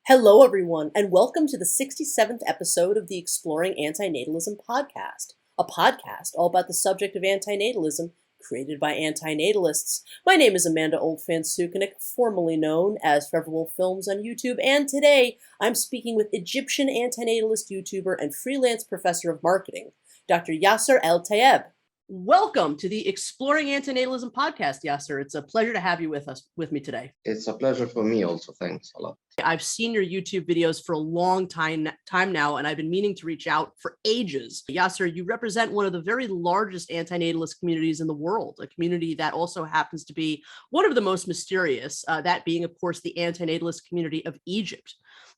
Hello, everyone, and welcome to the 67th episode of the Exploring Antinatalism Podcast, a podcast all about the subject of antinatalism created by anti-natalists. My name is Amanda Oldphan Sukenick, formerly known as Forever Films on YouTube, and today I'm speaking with Egyptian Antinatalist Youtuber and freelance professor of marketing, Dr. Yasser El-Tayeb. Welcome to the Exploring Antinatalism Podcast, Yasser. It's a pleasure to have you with me today. It's a pleasure for me also. Thanks a lot. I've seen your YouTube videos for a long time now, and I've been meaning to reach out for ages. Yasser, you represent one of the very largest antinatalist communities in the world, a community that also happens to be one of the most mysterious, that being, of course, the antinatalist community of Egypt.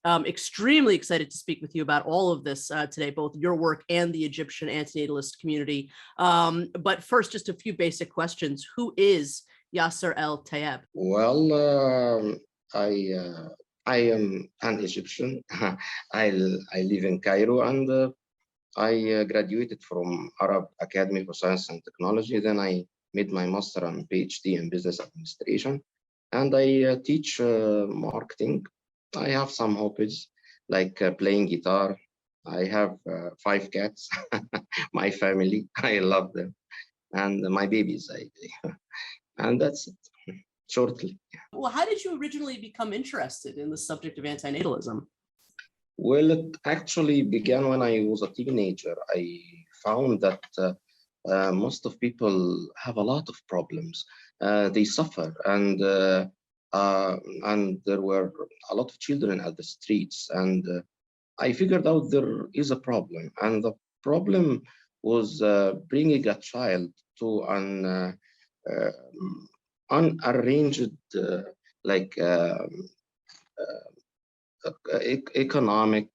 Extremely excited to speak with you about all of this today, both your work and the Egyptian antinatalist community. But first, just a few basic questions. Who is Yasser El-Tayeb? Well, I am an Egyptian. I live in Cairo, and I graduated from Arab Academy for Science and Technology. Then I made my master and PhD in business administration, and I teach marketing. I have some hobbies like playing guitar. I have 5 cats, my family. I love them, and my babies. And that's it, shortly. Well, how did you originally become interested in the subject of antinatalism? Well, it actually began when I was a teenager. I found that most of people have a lot of problems. They suffer, and there were a lot of children at the streets. And I figured out there is a problem, and the problem was bringing a child to an unarranged economic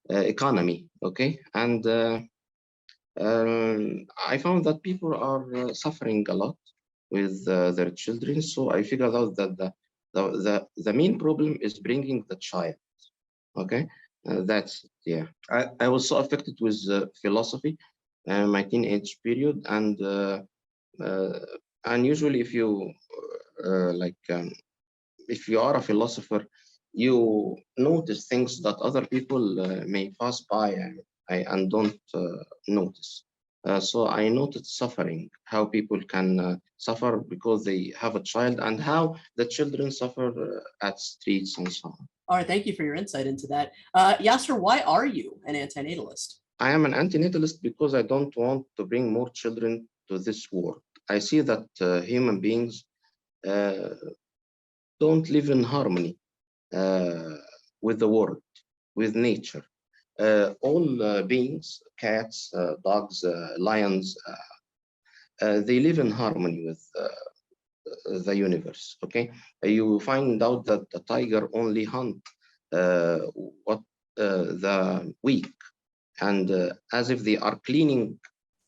economy, okay? And I found that people are suffering a lot with their children. So I figured out that the main problem is bringing the child, okay? That's it, yeah. I was so affected with philosophy my teenage period, and usually if you if you are a philosopher, you notice things that other people may pass by and don't notice. So I noticed suffering, how people can suffer because they have a child, and how the children suffer at streets and so on. All right, thank you for your insight into that. Yasser, why are you an antinatalist? I am an antinatalist because I don't want to bring more children to this world. I see that human beings don't live in harmony with the world, with nature. All beings, cats, dogs, lions, they live in harmony with the universe, okay? You find out that the tiger only hunt the weak, and as if they are cleaning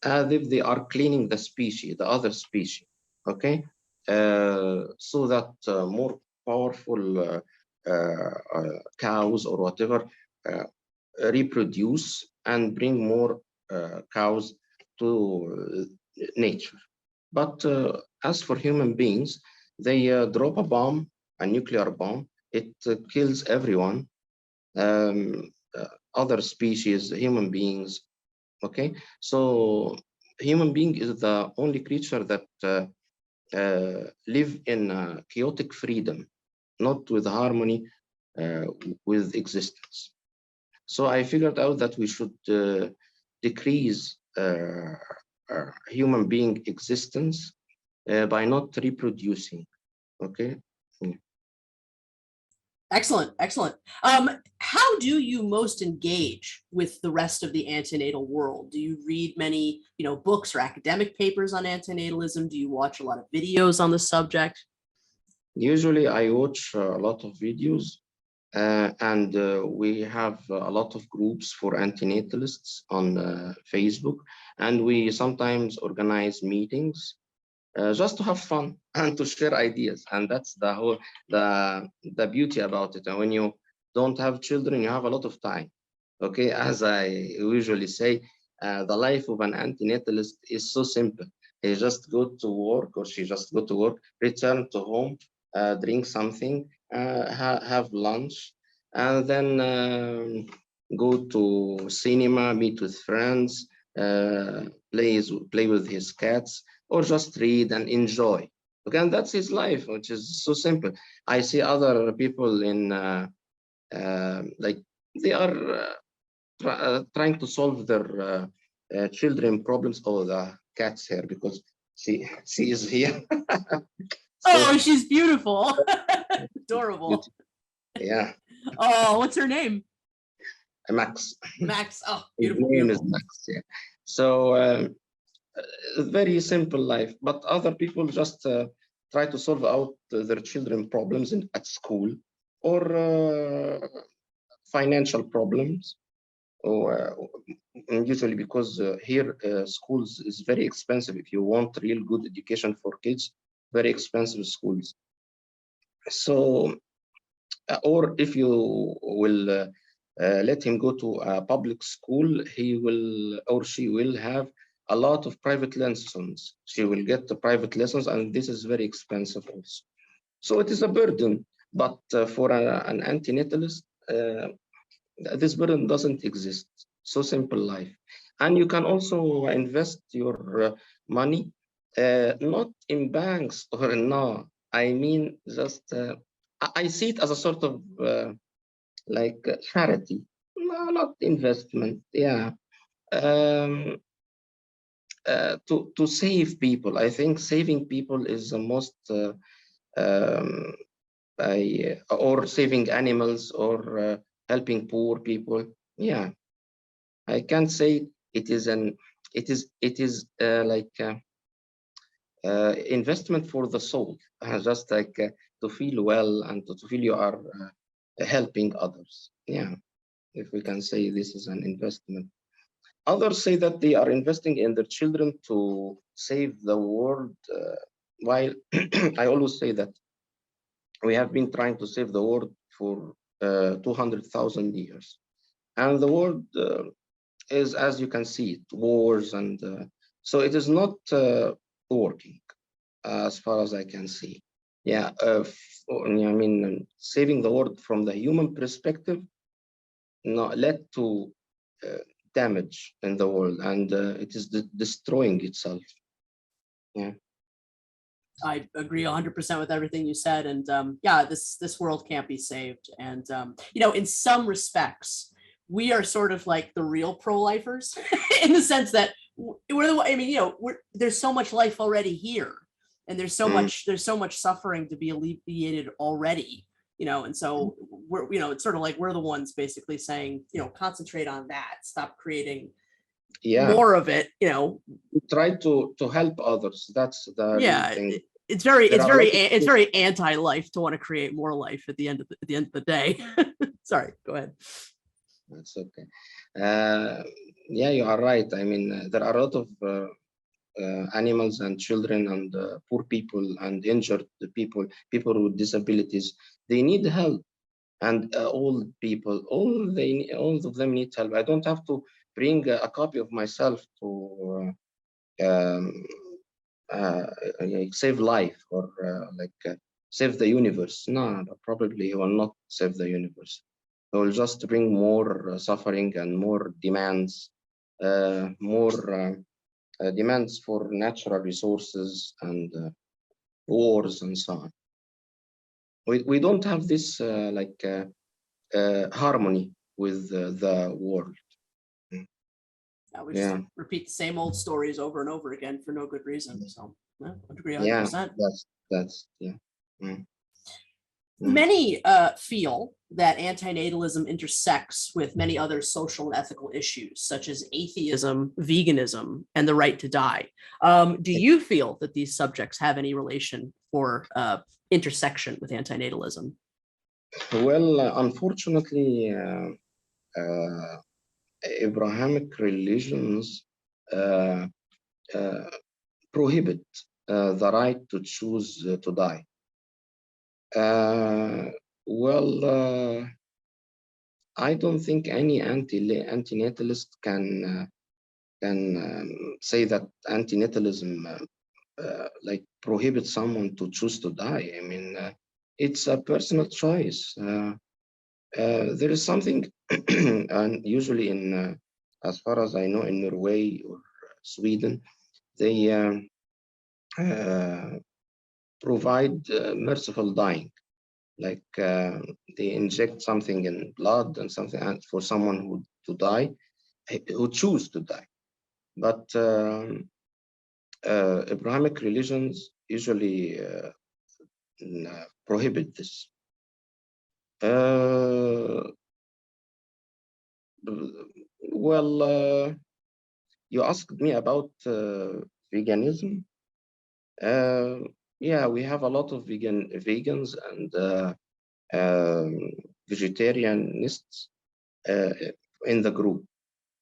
the species, the other species, okay? So that more powerful cows or whatever reproduce and bring more cows to nature. But as for human beings, they drop a bomb, a nuclear bomb. It kills everyone, other species, human beings. Okay, so human being is the only creature that live in chaotic freedom, not with harmony with existence. So I figured out that we should decrease human being existence by not reproducing. Okay. Yeah. Excellent, excellent. How do you most engage with the rest of the antenatal world? Do you read many, books or academic papers on antinatalism? Do you watch a lot of videos on the subject? Usually, I watch a lot of videos, and we have a lot of groups for antinatalists on Facebook, and we sometimes organize meetings just to have fun and to share ideas. And that's the beauty about it. And when you don't have children, you have a lot of time. Okay, as I usually say, the life of an antinatalist is so simple. He just go to work, or she just go to work, return to home, drink something, have lunch, and then go to cinema, meet with friends, play with his cats, or just read and enjoy. Okay, and that's his life, which is so simple. I see other people in like they are trying to solve their children problems. Oh, the cat's here because she is here. So Oh, she's beautiful. Adorable. Yeah. Oh, what's her name? Max. Max. Oh, His beautiful, name beautiful. is Max. Yeah. So very simple life, but other people just try to solve out their children problems at school, or financial problems, or usually because here schools is very expensive. If you want real good education for kids, very expensive schools. So or if you will let him go to a public school, he will or she will have a lot of private lessons. She will get the private lessons, and this is very expensive also. So it is a burden, but for an antinatalist, this burden doesn't exist. So simple life. And you can also invest your money, not in banks or no, I mean just I see it as a sort of like charity, no, not investment. Yeah, um, to save people. I think saving people is the most, um, or saving animals, or helping poor people. Yeah, I can't say it is an. It is like investment for the soul, just like to feel well and to feel you are helping others. Yeah, if we can say this is an investment. Others say that they are investing in their children to save the world, while I always say that we have been trying to save the world for 200,000 years. And the world is, as you can see, it, wars, and so it is not working as far as I can see. Yeah, I mean, saving the world from the human perspective not led to damage in the world, and it is destroying itself. Yeah. I agree 100% with everything you said, and yeah, this world can't be saved. And in some respects, we are sort of like the real pro-lifers in the sense that we're the. I mean, there's so much life already here, and there's so much suffering to be alleviated already. And so we're it's sort of like we're the ones basically saying concentrate on that, stop creating more of it. Try to help others. That's the real thing. It's very anti-life to want to create more life at the end of the day. Sorry, go ahead. That's okay. Yeah, you are right. I mean, there are a lot of animals and children and poor people and injured people with disabilities. They need help, and old people. All of them need help. I don't have to bring a copy of myself to save life, or save the universe. No, probably he will not save the universe. He will just bring more suffering and more demands, more demands for natural resources and wars and so on. We don't have this harmony with the world. We just repeat the same old stories over and over again for no good reason. So I agree 100%. That's yeah. Mm. Many feel that antinatalism intersects with many other social and ethical issues, such as atheism, veganism, and the right to die. Do you feel that these subjects have any relation or intersection with antinatalism? Well, unfortunately, Abrahamic religions prohibit the right to choose to die. Well, I don't think any antinatalist can say that antinatalism like prohibits someone to choose to die. I mean, it's a personal choice. There is something, and usually in, as far as I know, in Norway or Sweden, they provide merciful dying, like they inject something in blood and something for someone who to die, who choose to die. But Abrahamic religions usually prohibit this. Well, you asked me about veganism. Yeah, we have a lot of vegans and vegetarianists in the group.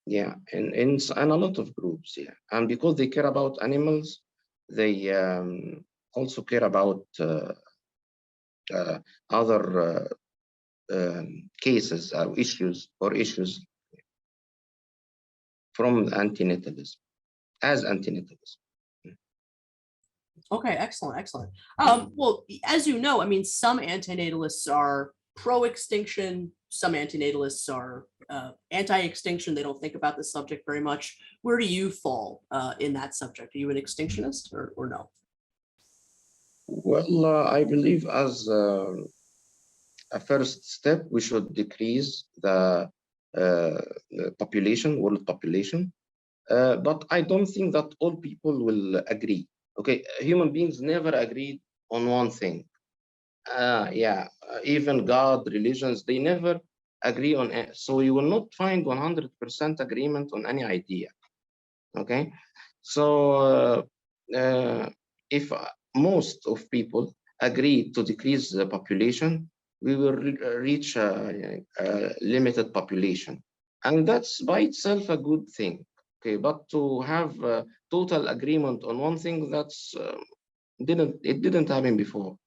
Yeah, and a lot of groups. Yeah, and because they care about animals, they also care about other cases or issues from antinatalism as antinatalism. Okay, excellent, excellent. Well, as you know, I mean, some antinatalists are pro-extinction, some antinatalists are anti-extinction. They don't think about the subject very much. Where do you fall in that subject? Are you an extinctionist or no? Well, I believe as a first step, we should decrease the population, world population. But I don't think that all people will agree. Okay, human beings never agreed on one thing. Yeah, even God, religions, they never agree on it. So you will not find 100% agreement on any idea. Okay, so if most of people agree to decrease the population, we will reach a limited population, and that's by itself a good thing. Okay, but to have total agreement on one thing, that's didn't happen before.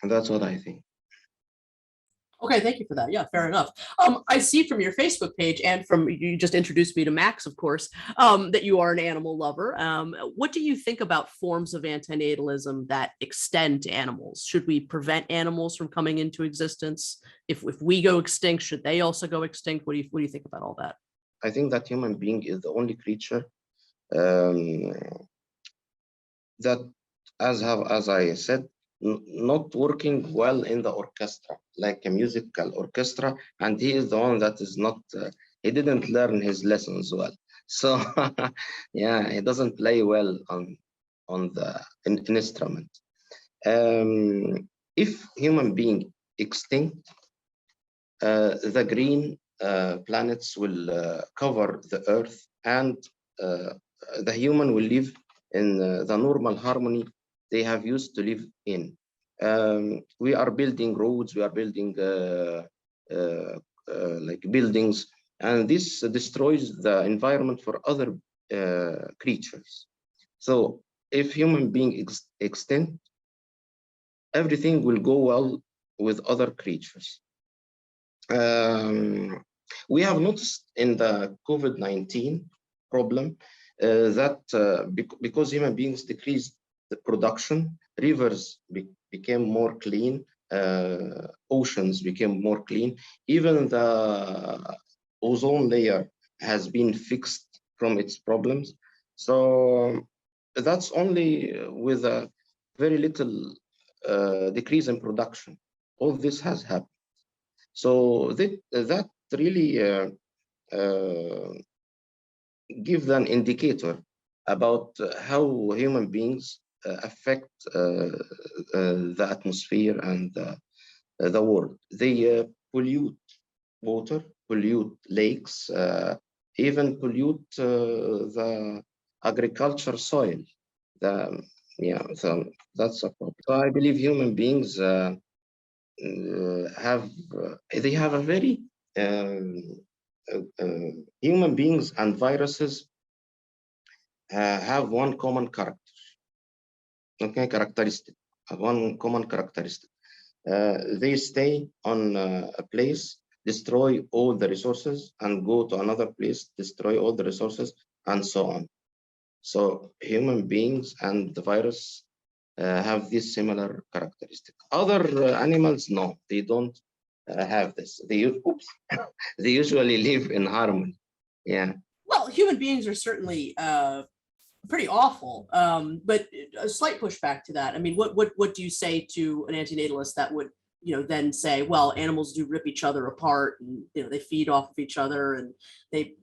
And that's what I think. Okay, thank you for that. Yeah, fair enough. I see from your Facebook page and from you just introduced me to Max, of course, that you are an animal lover. What do you think about forms of antinatalism that extend to animals? Should we prevent animals from coming into existence? If we go extinct, should they also go extinct? What do you think about all that? I think that human being is the only creature um, that, as I said, not working well in the orchestra, like a musical orchestra, and he is the one that is not. He didn't learn his lessons well, so yeah, he doesn't play well on the instrument. If human being extinct, the green planets will cover the Earth, and the human will live in the normal harmony they have used to live in. We are building roads, we are building like buildings, and this destroys the environment for other creatures. So if human being extinct, everything will go well with other creatures. We have noticed in the COVID-19 problem that because human beings decreased the production, rivers became more clean, oceans became more clean, even the ozone layer has been fixed from its problems. So that's only with a very little decrease in production. All this has happened. So that really gives an indicator about how human beings affect the atmosphere and the world. They pollute water, pollute lakes, even pollute the agriculture soil. So that's a problem. So I believe human beings they have a very human beings and viruses have one common character. Okay, characteristic. One common characteristic. They stay on a place, destroy all the resources, and go to another place, destroy all the resources, and so on. So human beings and the virus have this similar characteristic. Other animals, no, they don't have this. Oops, they usually live in harmony. Yeah. Well, human beings are certainly pretty awful. But a slight pushback to that. I mean, what do you say to an antinatalist that would, then say, well, animals do rip each other apart, and they feed off of each other, and they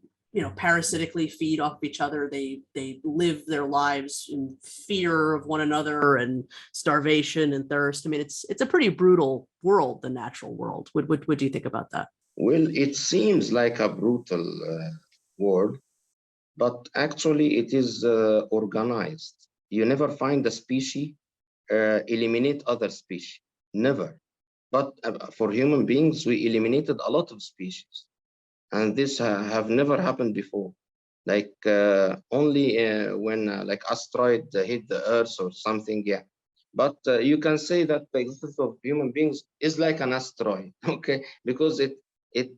parasitically feed off of each other. They live their lives in fear of one another and starvation and thirst. I mean, it's a pretty brutal world, the natural world. What do you think about that? Well, it seems like a brutal word, but actually it is organized. You never find a species eliminate other species, never. But for human beings, we eliminated a lot of species, and this have never happened before. Like only when like asteroid hit the Earth or something, yeah. But you can say that the existence of human beings is like an asteroid, okay? Because it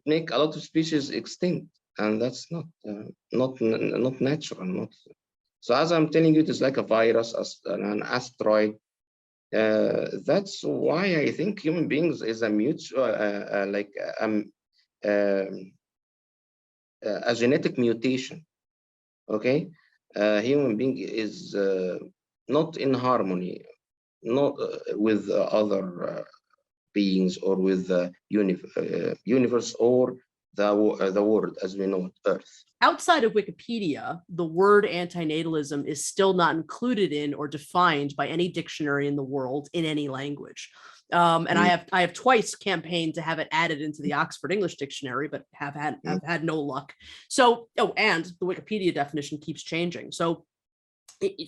make a lot of species extinct, and that's not natural. Not so. As I'm telling you, it is like a virus, an asteroid. That's why I think human beings is a mutual, a genetic mutation. Okay, human being is not in harmony, not with other beings or with the universe or the world as we know it, Earth. Outside of Wikipedia, the word antinatalism is still not included in or defined by any dictionary in the world in any language. And I have twice campaigned to have it added into the Oxford English Dictionary, but have had no luck. So, and the Wikipedia definition keeps changing. So,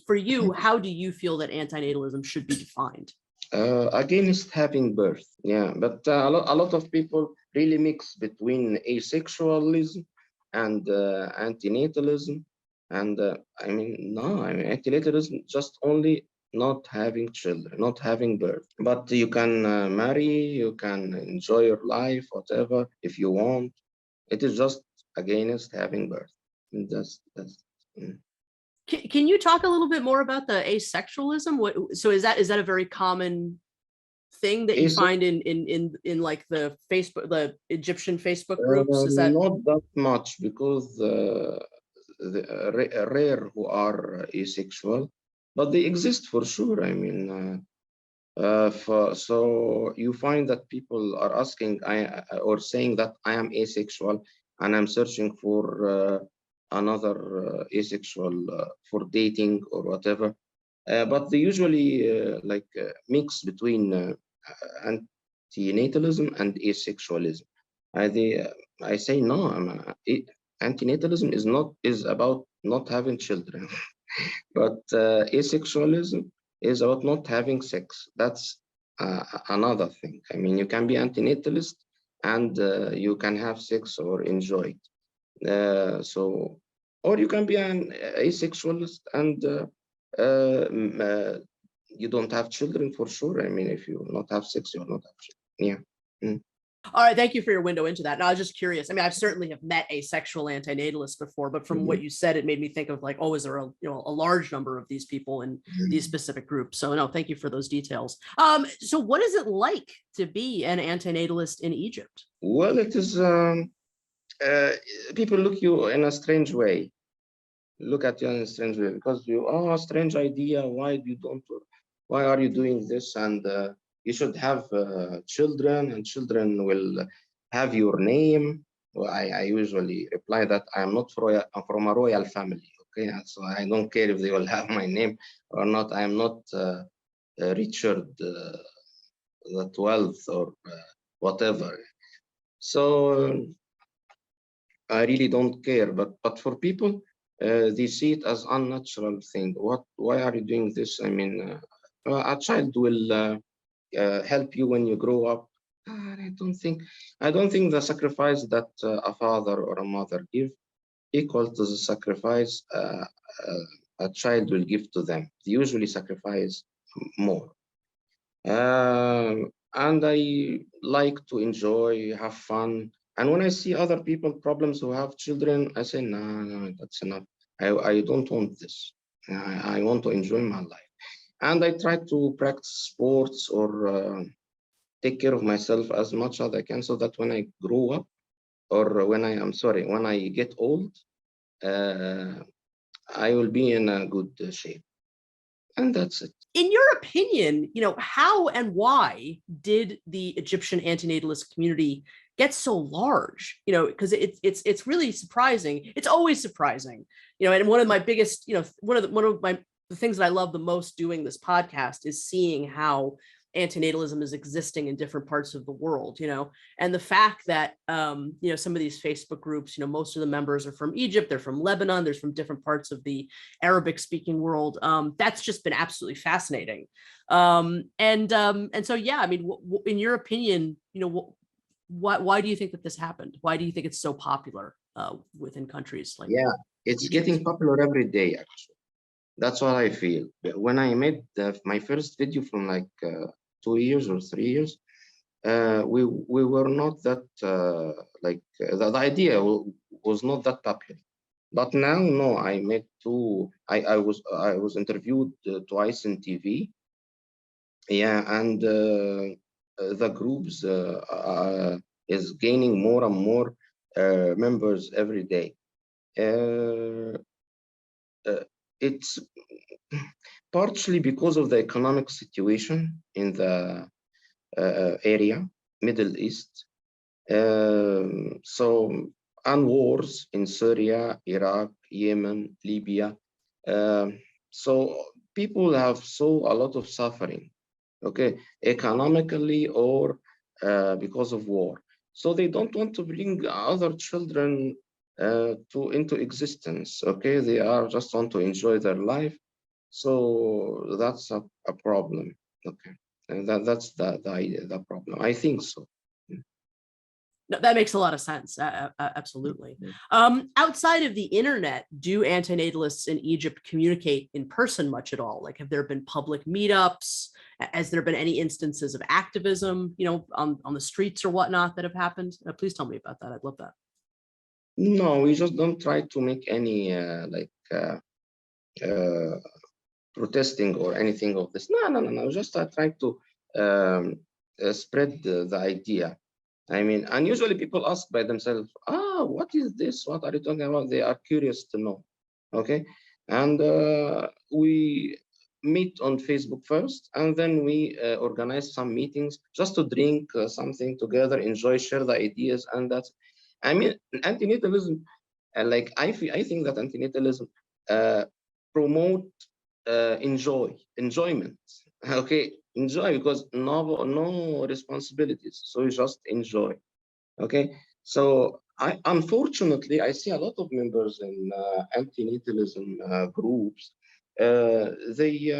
for you, how do you feel that antinatalism should be defined? Against having birth, yeah, but a lot of people really mix between asexualism and antinatalism, and I mean antinatalism just only not having children, not having birth, but you can marry, you can enjoy your life, whatever, if you want. It is just against having birth. That's Can you talk a little bit more about the asexualism? So is that a very common thing that you find in like the Egyptian Facebook groups? Is that not that much, because rare who are asexual, but they exist for sure. I mean, so you find that people are asking or saying that I am asexual and I'm searching for another asexual for dating or whatever. But they usually mix between antinatalism and asexualism. I say no. Antinatalism is about not having children, but asexualism is about not having sex. That's another thing. I mean, you can be antinatalist and you can have sex or enjoy it. Or you can be an asexualist and you don't have children for sure. I mean, if you not have sex, you'll not have children. Yeah. All right, thank you for your window into that. And I was just curious. I mean, I've certainly have met asexual antinatalists before, but from what you said, it made me think of like, oh, is there a large number of these people in these specific groups? So no, thank you for those details. So what is it like to be an antinatalist in Egypt? Well, it is people look you in a strange way. Look at you in a strange way because a strange idea. Why are you doing this? And you should have children, and children will have your name. Well, I usually reply that I am not from a royal family. Okay, so I don't care if they will have my name or not. I am not Richard the 12th or whatever. So I really don't care. But for people, they see it as unnatural thing. Why are you doing this? I mean, a child will help you when you grow up. I don't think the sacrifice that a father or a mother give equal to the sacrifice a child will give to them. They usually sacrifice more. And I like to enjoy, have fun. And when I see other people problems who have children, I say, no, that's enough. I don't want this. I want to enjoy my life. And I try to practice sports or take care of myself as much as I can, so that when I grow up, or when I get old, uh, I will be in a good shape. And that's it. In your opinion, how and why did the Egyptian antinatalist community get so large? Because it's really surprising. It's always surprising. And one of my biggest, one of the things that I love the most doing this podcast is seeing how antinatalism is existing in different parts of the world, and the fact that, some of these Facebook groups, most of the members are from Egypt, they're from Lebanon, there's from different parts of the Arabic speaking world. That's just been absolutely fascinating. And so, yeah, I mean, in your opinion, why do you think that this happened? Why do you think it's so popular within countries like? Yeah, it's getting popular every day, actually. That's what I feel. When I made my first video from like 2 years or 3 years, we were not that the idea was not that popular. But now, no, I made two. I was interviewed twice in TV. Yeah, and the groups is gaining more and more members every day. It's partially because of the economic situation in the area, Middle East. And wars in Syria, Iraq, Yemen, Libya. So people have a lot of suffering, okay, economically or because of war. So they don't want to bring other children into existence, okay? They are just want to enjoy their life. So that's a problem, okay? And that's the problem. I think so. No, that makes a lot of sense. Absolutely. Outside of the internet, do antinatalists in Egypt communicate in person much at all? Like, have there been public meetups? Has there been any instances of activism, on the streets or whatnot that have happened? Please tell me about that. I'd love that. No, we just don't try to make any protesting or anything of this. No. Just try to spread the idea. I mean, and usually people ask by themselves, what is this? What are you talking about? They are curious to know, okay? And we meet on Facebook first, and then we organize some meetings just to drink something together, enjoy, share the ideas, and that's, I mean, antinatalism, I think that antinatalism promote enjoyment, okay? Enjoy, because no responsibilities, so you just enjoy, okay? So unfortunately I see a lot of members in antinatalism groups. They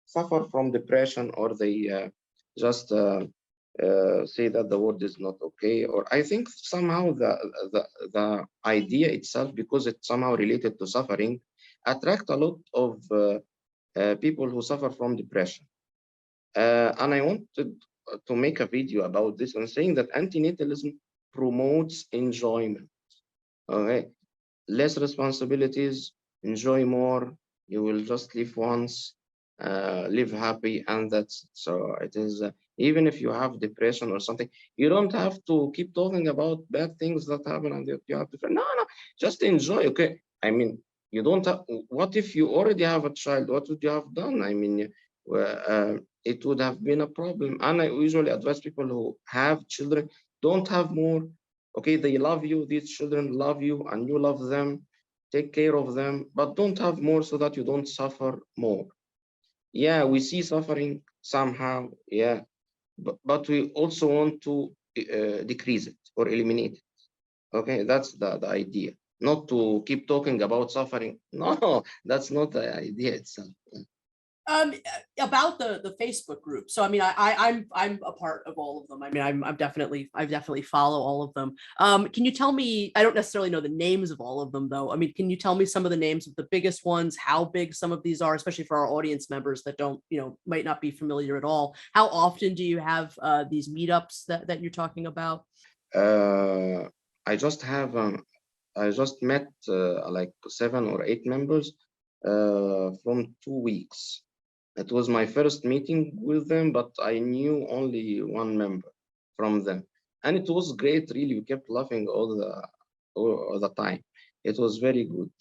suffer from depression, or they just say that the world is not okay. Or I think somehow the idea itself, because it's somehow related to suffering, attract a lot of people who suffer from depression. And I wanted to make a video about this and saying that antinatalism promotes enjoyment. Okay, less responsibilities, enjoy more. You will just live once, live happy, and that's so. It is even if you have depression or something, you don't have to keep talking about bad things that happen and you have depression. No, just enjoy. Okay, I mean, you don't have. What if you already have a child? What would you have done? I mean, it would have been a problem. And I usually advise people who have children, don't have more. Okay, they love you, these children love you, and you love them. Take care of them, but don't have more so that you don't suffer more. Yeah, we see suffering somehow, yeah, but we also want to decrease it or eliminate it. Okay, that's the idea. Not to keep talking about suffering. No, that's not the idea itself. About the Facebook group. So I mean, I'm a part of all of them. I mean, I definitely follow all of them. Can you tell me? I don't necessarily know the names of all of them, though. I mean, can you tell me some of the names of the biggest ones? How big some of these are, especially for our audience members that don't, might not be familiar at all. How often do you have these meetups that you're talking about? I just met like 7 or 8 members from 2 weeks. It was my first meeting with them, but I knew only one member from them, and it was great. Really, we kept laughing all the time. It was very good.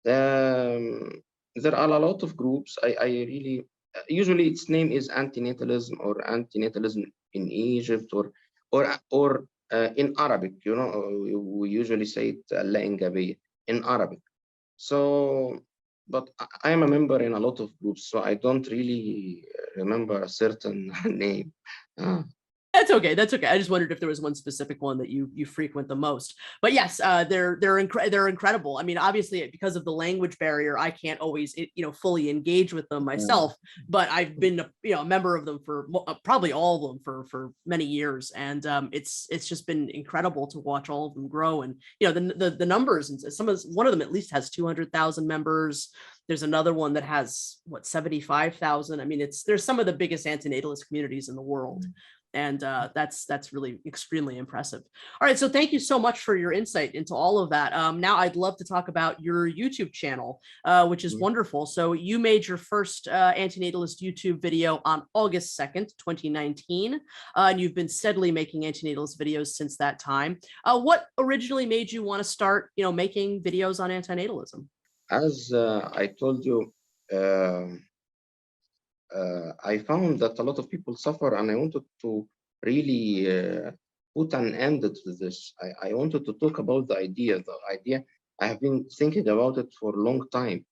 There are a lot of groups. I really usually its name is antinatalism or antinatalism in Egypt or in Arabic. You know, we usually say it Allah in Arabic. So, but I am a member in a lot of groups, so I don't really remember a certain name. Ah, That's okay. That's okay. I just wondered if there was one specific one that you frequent the most. But yes, they're incredible. I mean, obviously, because of the language barrier, I can't always fully engage with them myself. But I've been a member of them for probably all of them for many years, and it's just been incredible to watch all of them grow. And the numbers, and one of them at least has 200,000 members. There's another one that has 75,000. I mean, there's some of the biggest antinatalist communities in the world. And that's really extremely impressive. All right, so thank you so much for your insight into all of that. Now I'd love to talk about your YouTube channel, which is wonderful. So you made your first antinatalist YouTube video on August 2nd, 2019, and you've been steadily making antinatalist videos since that time. What originally made you want to start, making videos on antinatalism? As I told you, I found that a lot of people suffer, and I wanted to really put an end to this. I wanted to talk about the idea. The idea, I have been thinking about it for a long time,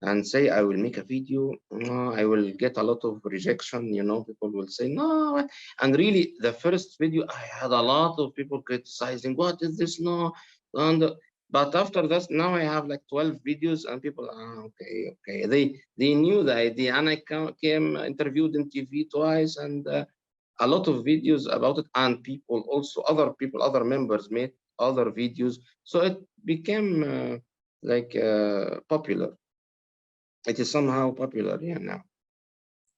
and say I will make a video. No, I will get a lot of rejection. People will say no, and really, the first video I had a lot of people criticizing. What is this? No, and but after that, now I have like 12 videos, and people, okay. They knew the idea, and I came interviewed in TV twice, and a lot of videos about it, and people also, other members made other videos, so it became popular. It is somehow popular, now.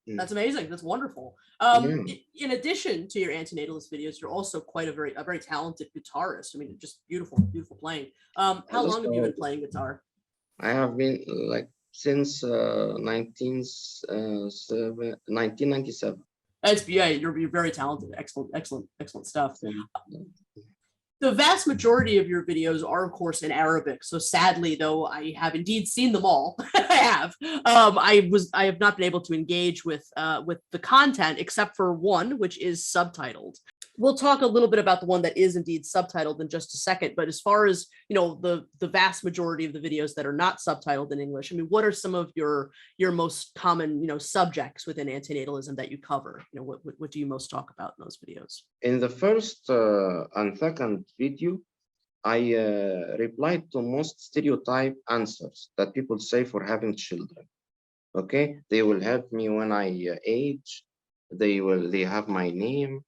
That's amazing. That's wonderful. Yeah. In addition to your antinatalist videos, you're also quite a very talented guitarist. I mean, just beautiful playing. How long have you been playing guitar? I have been since 1997. You're very talented. Excellent stuff. The vast majority of your videos are, of course, in Arabic. So sadly, though, I have indeed seen them all. I have. I have not been able to engage with the content except for one, which is subtitled. We'll talk a little bit about the one that is indeed subtitled in just a second. But as far as the vast majority of the videos that are not subtitled in English, I mean, what are some of your most common subjects within antinatalism that you cover? What do you most talk about in those videos? In the first and second video, I replied to most stereotype answers that people say for having children. Okay, they will help me when I age. They have my name.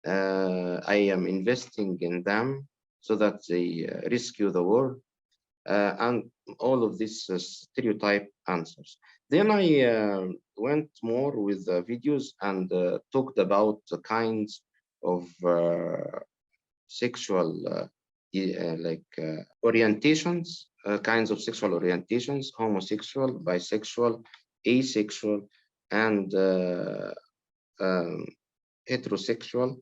I am investing in them so that they rescue the world, and all of these stereotype answers. Then I went more with videos and talked about the kinds of sexual orientations, kinds of sexual orientations: homosexual, bisexual, asexual, and heterosexual.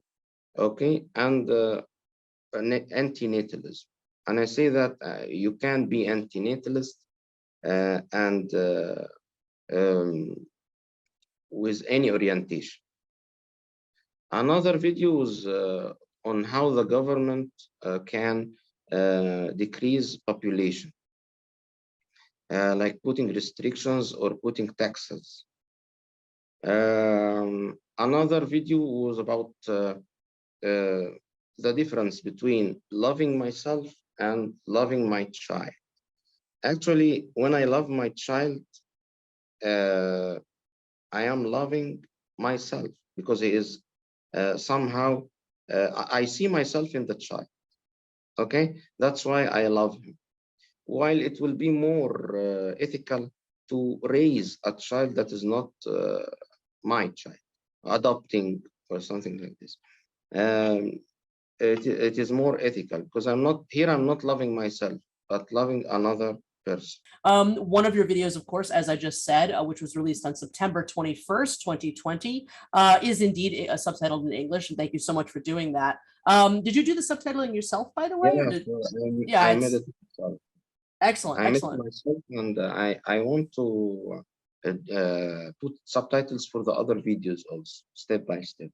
Okay, and antinatalism. And I say that you can be antinatalist and with any orientation. Another video was on how the government can decrease population, like putting restrictions or putting taxes. Another video was about the difference between loving myself and loving my child. Actually, when I love my child, I am loving myself because he is somehow, I see myself in the child. Okay, that's why I love him. While it will be more ethical to raise a child that is not my child, adopting or something like this. It is more ethical because I'm not loving myself, but loving another person. One of your videos, of course, as I just said, which was released on September 21st, 2020, is indeed subtitled in English, and thank you so much for doing that. Did you do the subtitling yourself, by the way? Yeah, Or did... yeah, I made it myself. Excellent, I made excellent. it myself, and I want to put subtitles for the other videos also, step by step.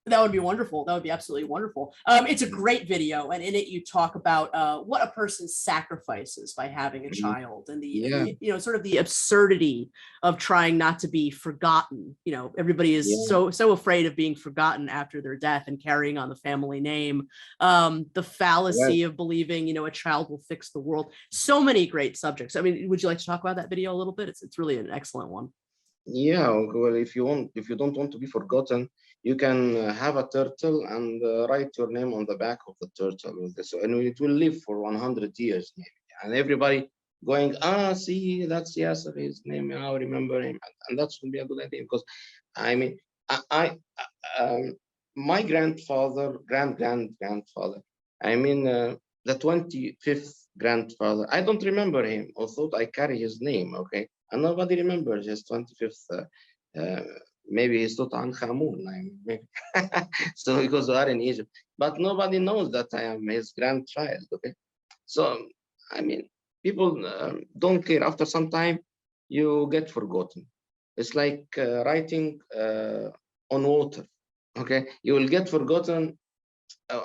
That would be wonderful. That would be absolutely wonderful. It's a great video, and in it you talk about what a person sacrifices by having a child, and the sort of the absurdity of trying not to be forgotten. You know, everybody is so afraid of being forgotten after their death and carrying on the family name. The fallacy of believing, you know, a child will fix the world. So many great subjects. I mean, would you like to talk about that video a little bit? It's really an excellent one. Yeah, well, if you don't want to be forgotten, you can have a turtle and write your name on the back of the turtle with this, and it will live for 100 years maybe. And everybody going, see, that's Yasser, his name, I remember him, and that would be a good idea, because I mean, my grandfather, grandfather, I mean, the 25th grandfather, I don't remember him, although I carry his name, okay, and nobody remembers his 25th. Maybe he's Tutankhamun, maybe. So because we are in Egypt, but nobody knows that I am his grandchild. Okay, so I mean, people don't care. After some time, you get forgotten. It's like writing on water. Okay, you will get forgotten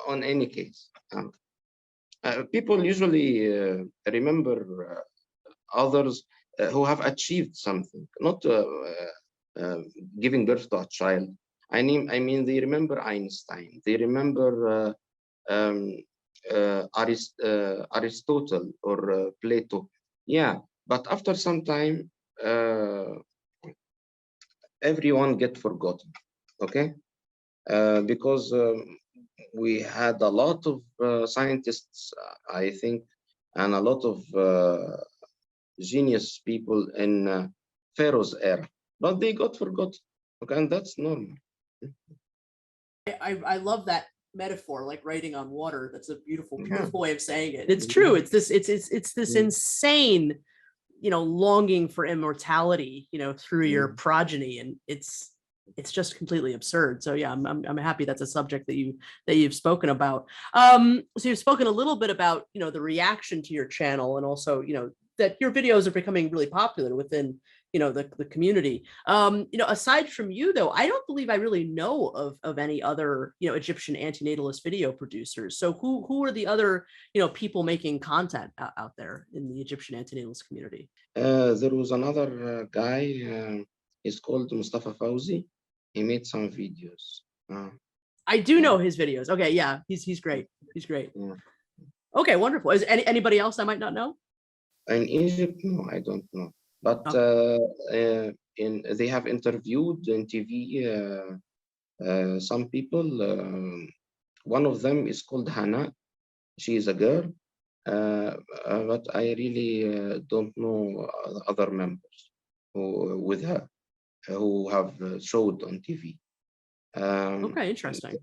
on any case. People usually remember others who have achieved something, not giving birth to a child. I mean, they remember Einstein. They remember Aristotle or Plato. Yeah, but after some time, everyone get forgotten. Okay, because we had a lot of scientists, I think, and a lot of genius people in Pharaoh's era, but they got forgotten. Okay, and that's normal. I love that metaphor, like writing on water. That's a beautiful way of saying it. It's true. It's this insane, you know, longing for immortality, you know, through your progeny, and it's just completely absurd. So yeah, I'm happy that's a subject that you've spoken about. So you've spoken a little bit about, you know, the reaction to your channel, and also, you know, that your videos are becoming really popular within, you know, the community. You know, aside from you though, I don't believe I really know of any other, you know, Egyptian antinatalist video producers. So who are the other, you know, people making content out there in the Egyptian antinatalist community? There was another guy, he's called Mustafa Fauzi. He made some videos. I do know his videos. Okay, yeah, he's great. He's great. Yeah. Okay, wonderful. Is anybody else I might not know? In Egypt, no, I don't know. But they have interviewed in TV some people. One of them is called Hana. She is a girl, but I really don't know other members with her who have showed on TV. Okay, interesting.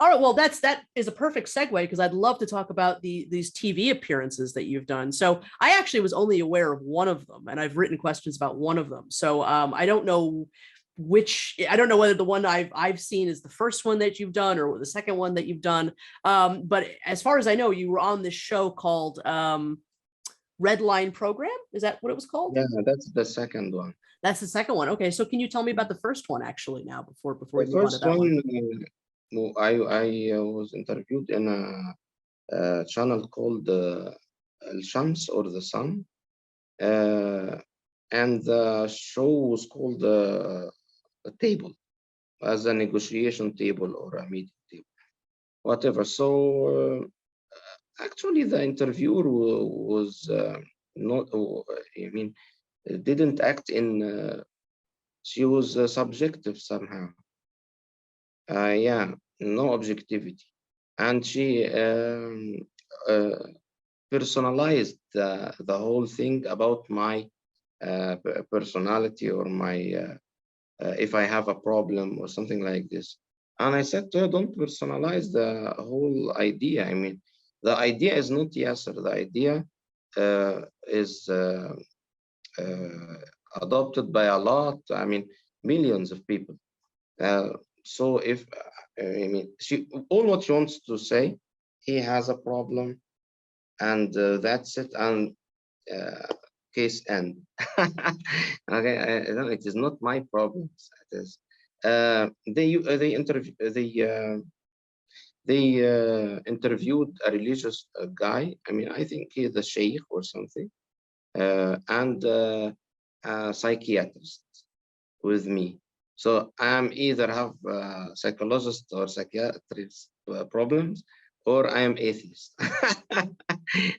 All right, well, that is a perfect segue, because I'd love to talk about these TV appearances that you've done. So I actually was only aware of one of them, and I've written questions about one of them. So I don't know whether the one I've seen is the first one that you've done or the second one that you've done. But as far as I know, you were on this show called Red Line Program. Is that what it was called? Yeah, that's the second one. That's the second one. Okay, so can you tell me about the first one actually now before we move on to that one? I was interviewed in a channel called Al-Shams, or the Sun, and the show was called a table, as a negotiation table or a meeting table, whatever. So actually the interviewer was not, I mean, didn't act in, she was subjective somehow. Yeah, no objectivity, and she personalized the whole thing about my personality, or my if I have a problem or something like this. And I said to her, don't personalize the whole idea. I mean, the idea is not Yasser. The idea is adopted by a lot, I mean, millions of people. So if, I mean, all what she wants to say, he has a problem, and that's it, and case end. Okay, it is not my problem. It is. They interviewed a religious guy. I mean, I think he's a sheikh or something, and a psychiatrist with me. So I'm either have psychologist or psychiatrist problems, or I am atheist,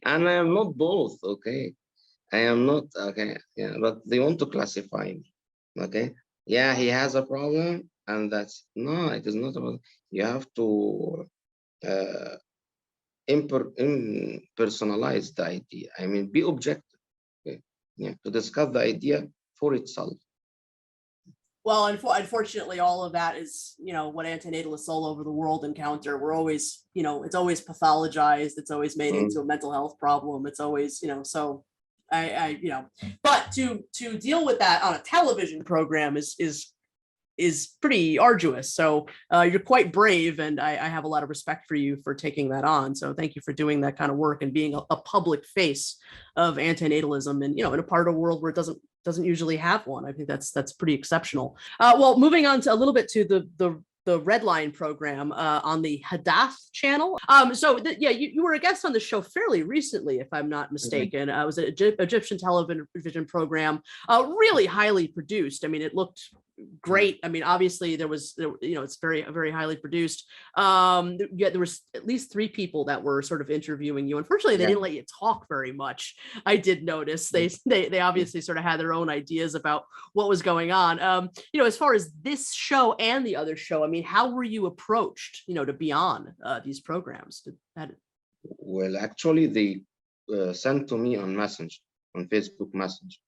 and I am not both. Okay, I am not. Okay, yeah, but they want to classify me. Okay, yeah, he has a problem, and that's no. It is not about. You have to uh, impersonalize the idea. I mean, be objective. Okay? Yeah, to discuss the idea for itself. Well, unfortunately, all of that is, what antinatalists all over the world encounter. We're always, it's always pathologized. It's always made into a mental health problem. It's always, so but to deal with that on a television program is pretty arduous. So you're quite brave, and I have a lot of respect for you for taking that on. So thank you for doing that kind of work and being a public face of antinatalism, and in a part of the world where it doesn't usually have one. I think that's pretty exceptional. Well, moving on to a little bit to the Red Line program on the Hadath channel. You were a guest on the show fairly recently, if I'm not mistaken. It was an Egyptian television program, really highly produced. I mean, it looked great. I mean, obviously it's very, very highly produced. There was at least 3 people that were sort of interviewing you. Unfortunately, they didn't let you talk very much. I did notice they obviously sort of had their own ideas about what was going on. As far as this show and the other show, I mean, how were you approached, to be on these programs? Well, actually, they sent to me on Messenger, on Facebook Messenger.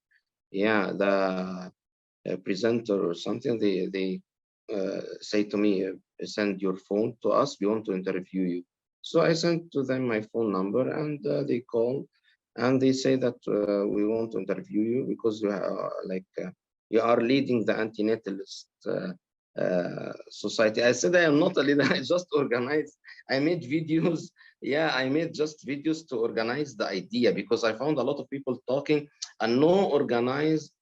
Yeah, the presenter or something, they say to me, send your phone to us, we want to interview you. So I sent to them my phone number, and they call, and they say that we want to interview you because you are you are leading the antinatalist society. I said I am not a leader. I just organized. I made videos. Yeah, I made just videos to organize the idea, because I found a lot of people talking and no organized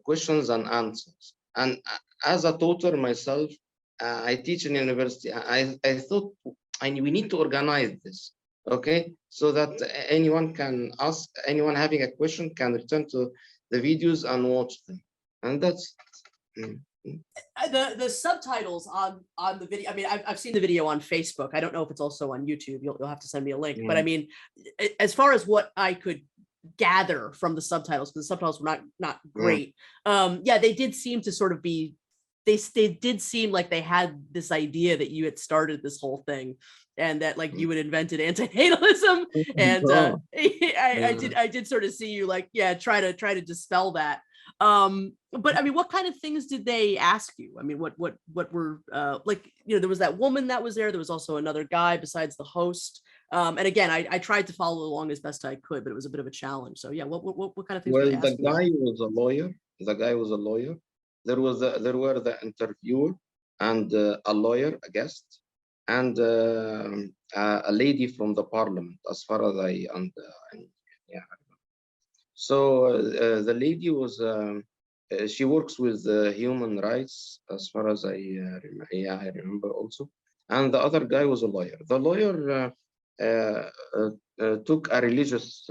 questions and answers. And as a tutor myself, I teach in university. I thought we need to organize this, okay, so that anyone can ask, anyone having a question can return to the videos and watch them, and that's. The subtitles on the video. I mean, I've seen the video on Facebook. I don't know if it's also on YouTube. You'll have to send me a link. But I mean, as far as what I could gather from the subtitles, because the subtitles were not great. They did seem to sort of be. They did seem like they had this idea that you had started this whole thing, and that you had invented antinatalism. And I did sort of see you try to dispel that. But I mean, what kind of things did they ask you? I mean, what were there was that woman that was there. There was also another guy besides the host. And again, I tried to follow along as best I could, but it was a bit of a challenge. So yeah, what kind of things? Well, were they asking the guy was a lawyer. The guy was a lawyer. There were the interviewer and a lawyer, a guest, and a lady from the parliament, as far as I yeah. So the lady was. She works with human rights, as far as I remember also. And the other guy was a lawyer. The lawyer took a religious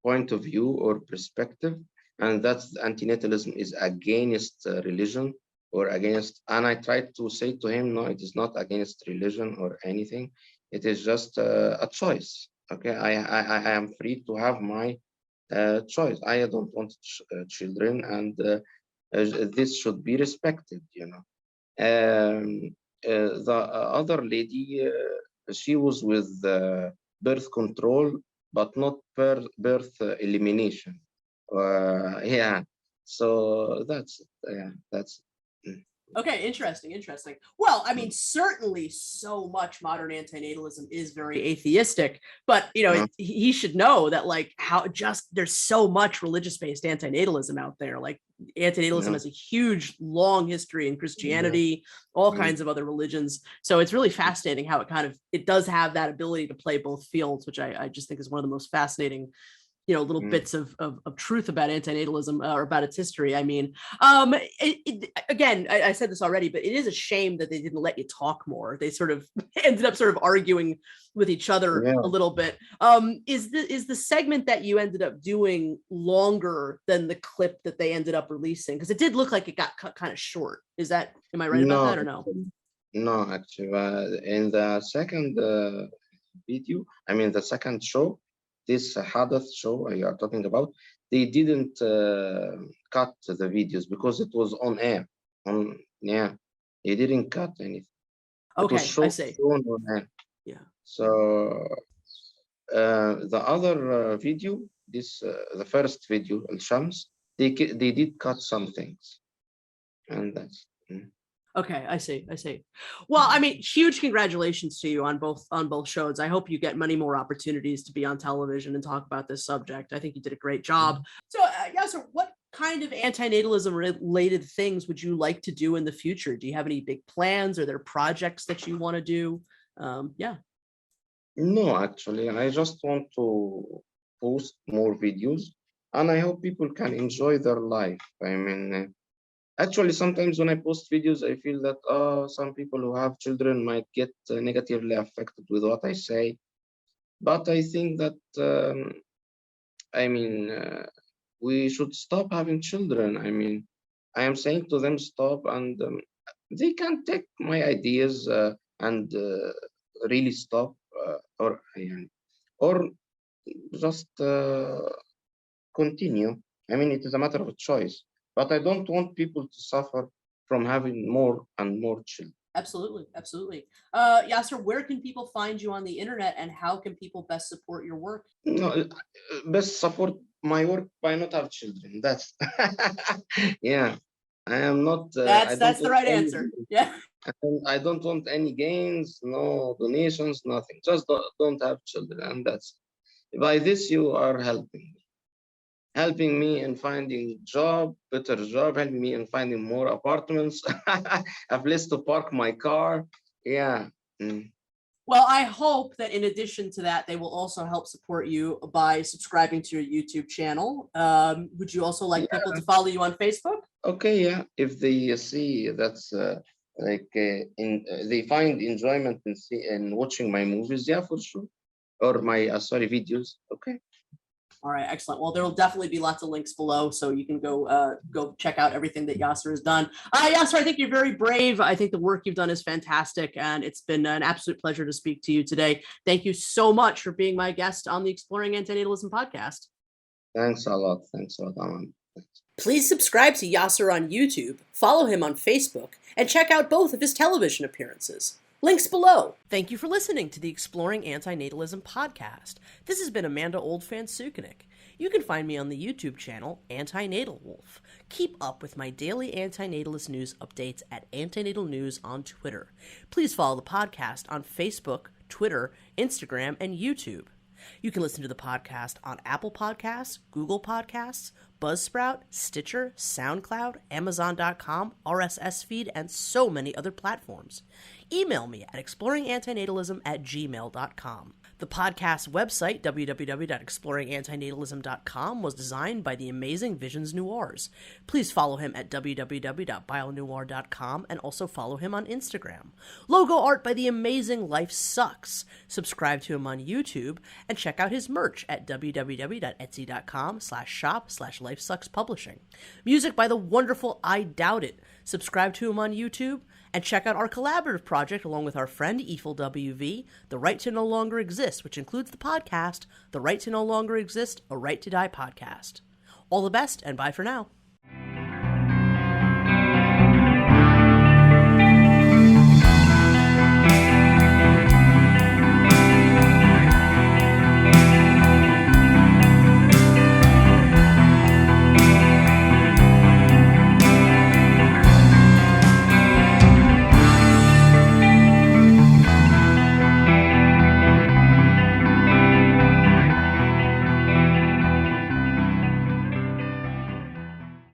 point of view or perspective, and that's antinatalism is against religion or against. And I tried to say to him, no, it is not against religion or anything. It is just a choice. Okay, I am free to have my choice. I don't want children, and this should be respected, the other lady, she was with birth control, but not birth elimination. So that's it. Yeah, that's it. Okay, interesting. Well, I mean, certainly so much modern antinatalism is very atheistic, but he should know that there's so much religious-based antinatalism out there. Like antinatalism has a huge, long history in Christianity, all kinds of other religions. So it's really fascinating how it does have that ability to play both fields, which I just think is one of the most fascinating little bits of truth about antinatalism or about its history. I mean, again, I said this already, but it is a shame that they didn't let you talk more. They sort of ended up arguing with each other a little bit. Is the segment that you ended up doing longer than the clip that they ended up releasing? Because it did look like it got cut kind of short. Am I right about that or no? No, actually, in the second video, I mean the second show, this Hadath show you are talking about, they didn't cut the videos because it was on air. They didn't cut anything. Okay, I see. Shown on air. Yeah. So the other video, the first video, Al-Shams, they did cut some things, and that's. Okay, I see. Well, I mean, huge congratulations to you on both shows. I hope you get many more opportunities to be on television and talk about this subject. I think you did a great job. So, Yasser, what kind of antinatalism related things would you like to do in the future? Do you have any big plans? Are there projects that you want to do? No, actually, I just want to post more videos, and I hope people can enjoy their life. I mean, actually, sometimes when I post videos, I feel that some people who have children might get negatively affected with what I say. But I think that, we should stop having children. I mean, I am saying to them, stop, and they can take my ideas and really stop, or just continue. I mean, it is a matter of a choice. But I don't want people to suffer from having more and more children. Absolutely. Yasser, where can people find you on the internet, and how can people best support your work? No, best support my work by not have children. That's yeah. I am not. That's the right answer. Yeah. I don't want any gains, no donations, nothing. Just don't have children, and that's. By this, you are helping me in finding better job, helping me in finding more apartments, a place to park my car. Yeah. Well, I hope that in addition to that, they will also help support you by subscribing to your YouTube channel. Would you also like people to follow you on Facebook? Okay, yeah. If they see that's they find enjoyment in watching my movies, yeah, for sure. Or my videos. Okay. All right, excellent. Well, there will definitely be lots of links below, so you can go check out everything that Yasser has done. Yasser, I think you're very brave. I think the work you've done is fantastic, and it's been an absolute pleasure to speak to you today. Thank you so much for being my guest on the Exploring Antinatalism podcast. Thanks a lot, Amanda. Please subscribe to Yasser on YouTube, follow him on Facebook, and check out both of his television appearances. Links below. Thank you for listening to the Exploring Antinatalism Podcast. This has been Amanda Oldphan Sukenick. You can find me on the YouTube channel Anti-Natal Wolf. Keep up with my daily antinatalist news updates at Antenatal News on Twitter. Please follow the podcast on Facebook, Twitter, Instagram, and YouTube. You can listen to the podcast on Apple Podcasts, Google Podcasts, Buzzsprout, Stitcher, SoundCloud, Amazon.com, RSS feed, and so many other platforms. Email me at exploringantinatalism@gmail.com. The podcast website, www.exploringantinatalism.com, was designed by the amazing Visions Noirs. Please follow him at www.bionoir.com and also follow him on Instagram. Logo art by the amazing LifeSucks. Subscribe to him on YouTube and check out his merch at www.etsy.com/shop/LifeSucksPublishing. Music by the wonderful I Doubt It. Subscribe to him on YouTube and check out our collaborative project along with our friend EFIL WV, The Right to No Longer Exist, which includes the podcast, The Right to No Longer Exist, A Right to Die podcast. All the best, and bye for now.